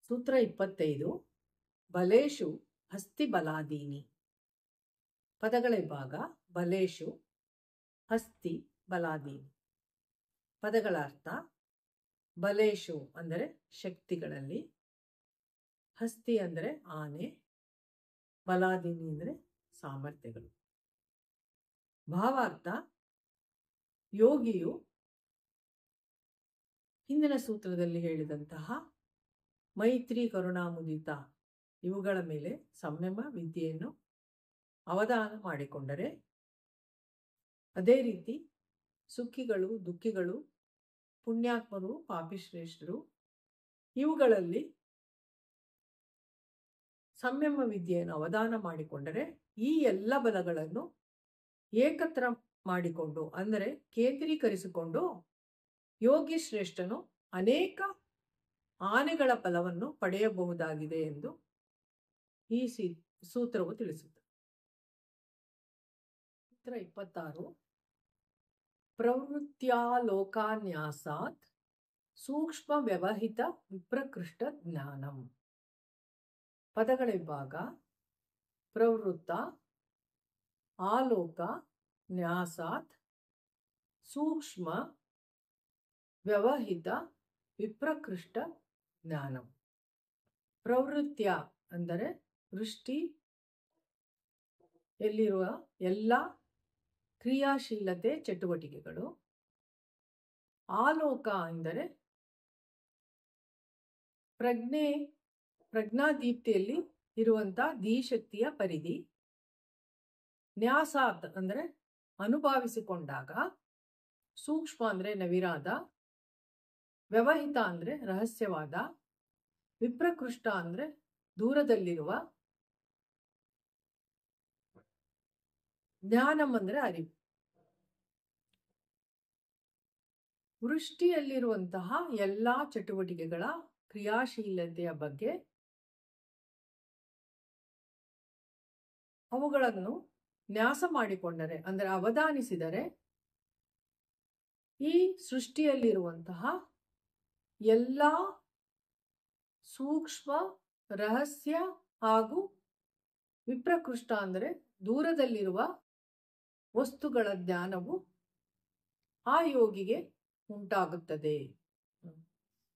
ಸೂತ್ರ 25 ಬಲೇಶು ಹಸ್ತಿ ಬಲಾದೀನಿ. ಪದಗಳ ಭಾಗ ಬಲೇಶು ಹಸ್ತಿ ಬಲಾದೀನಿ. ಪದಗಳ ಅರ್ಥ: ಬಲೇಶು ಅಂದರೆ ಶಕ್ತಿಗಳಲ್ಲಿ, ಹಸ್ತಿ ಅಂದರೆ ಆನೆ, ಬಲಾದೀನಿ ಅಂದರೆ ಸಾಮರ್ಥ್ಯಗಳು. ಭಾವಾರ್ಥ: ಯೋಗಿಯು ಹಿಂದಿನ ಸೂತ್ರದಲ್ಲಿ ಹೇಳಿದಂತಹ ಮೈತ್ರಿ, ಕರುಣಾಮುದಿತ ಇವುಗಳ ಮೇಲೆ ಸಂಯಮ ವಿದ್ಯೆಯನ್ನು ಅವಧಾನ ಮಾಡಿಕೊಂಡರೆ, ಅದೇ ರೀತಿ ಸುಖಿಗಳು, ದುಃಖಿಗಳು, ಪುಣ್ಯಾತ್ಮರು, ಪಾಪಿಶ್ರೇಷ್ಠರು ಇವುಗಳಲ್ಲಿ ಸಂಯಮ ವಿದ್ಯೆಯನ್ನು ಅವಧಾನ ಮಾಡಿಕೊಂಡರೆ ಈ ಎಲ್ಲ ಬಲಗಳನ್ನು ಏಕತ್ರ ಮಾಡಿಕೊಂಡು ಅಂದರೆ ಕೇಂದ್ರೀಕರಿಸಿಕೊಂಡು ಯೋಗಿ ಶ್ರೇಷ್ಠನು ಅನೇಕ ಆನೆಗಳ ಬಲವನ್ನು ಪಡೆಯಬಹುದಾಗಿದೆ ಎಂದು ಈ ಸೂತ್ರವು ತಿಳಿಸುತ್ತದೆ. ಸೂತ್ರ 26 ಪ್ರವೃತ್ಯಾಲೋಕಾನ್ಯಾಸಾತ್ ಸೂಕ್ಷ್ಮ ವ್ಯವಹಿತ ವಿಪ್ರಕೃಷ್ಟ ಜ್ಞಾನಂ. ಪದಗಳ ಭಾಗ ಪ್ರವೃತ್ತ, ಆಲೋಕ, ನ್ಯಾಸಾತ್, ಸೂಕ್ಷ್ಮ ವ್ಯವಹಿತ ವಿಪ್ರಕೃಷ್ಟ ಜ್ಞಾನಂ. ಪ್ರವೃತ್ಯ ಅಂದರೆ ದೃಷ್ಟಿ ಎಲ್ಲಿರುವ ಎಲ್ಲ ಕ್ರಿಯಾಶೀಲತೆ ಚಟುವಟಿಕೆಗಳು. ಆಲೋಕ ಅಂದರೆ ಪ್ರಜ್ಞಾದೀಪ್ತಿಯಲ್ಲಿ ಇರುವಂತಹ ಧೀಶಕ್ತಿಯ ಪರಿಧಿ. ನ್ಯಾಸಾತ್ ಅಂದರೆ ಅನುಭವಿಸಿಕೊಂಡಾಗ. ಸೂಕ್ಷ್ಮ ಅಂದರೆ ನವಿರಾದ. ವ್ಯವಹಿತ ಅಂದರೆ ರಹಸ್ಯವಾದ. ವಿಪ್ರಕೃಷ್ಟ ಅಂದರೆ ದೂರದಲ್ಲಿರುವ. ಜ್ಞಾನಂ ಅಂದರೆ ಅರಿವು. ವೃಷ್ಟಿಯಲ್ಲಿರುವಂತಹ ಎಲ್ಲ ಚಟುವಟಿಕೆಗಳ ಕ್ರಿಯಾಶೀಲತೆಯ ಬಗ್ಗೆ, ಅವುಗಳನ್ನು ನ್ಯಾಸ ಮಾಡಿಕೊಂಡರೆ ಅಂದರೆ ಅವಧಾನಿಸಿದರೆ ಈ ಸೃಷ್ಟಿಯಲ್ಲಿರುವಂತಹ ಎಲ್ಲ ಸೂಕ್ಷ್ಮ, ರಹಸ್ಯ ಹಾಗೂ ವಿಪ್ರಕೃಷ್ಟ ಅಂದರೆ ದೂರದಲ್ಲಿರುವ ವಸ್ತುಗಳ ಜ್ಞಾನವು ಆ ಯೋಗಿಗೆ ಉಂಟಾಗುತ್ತದೆ.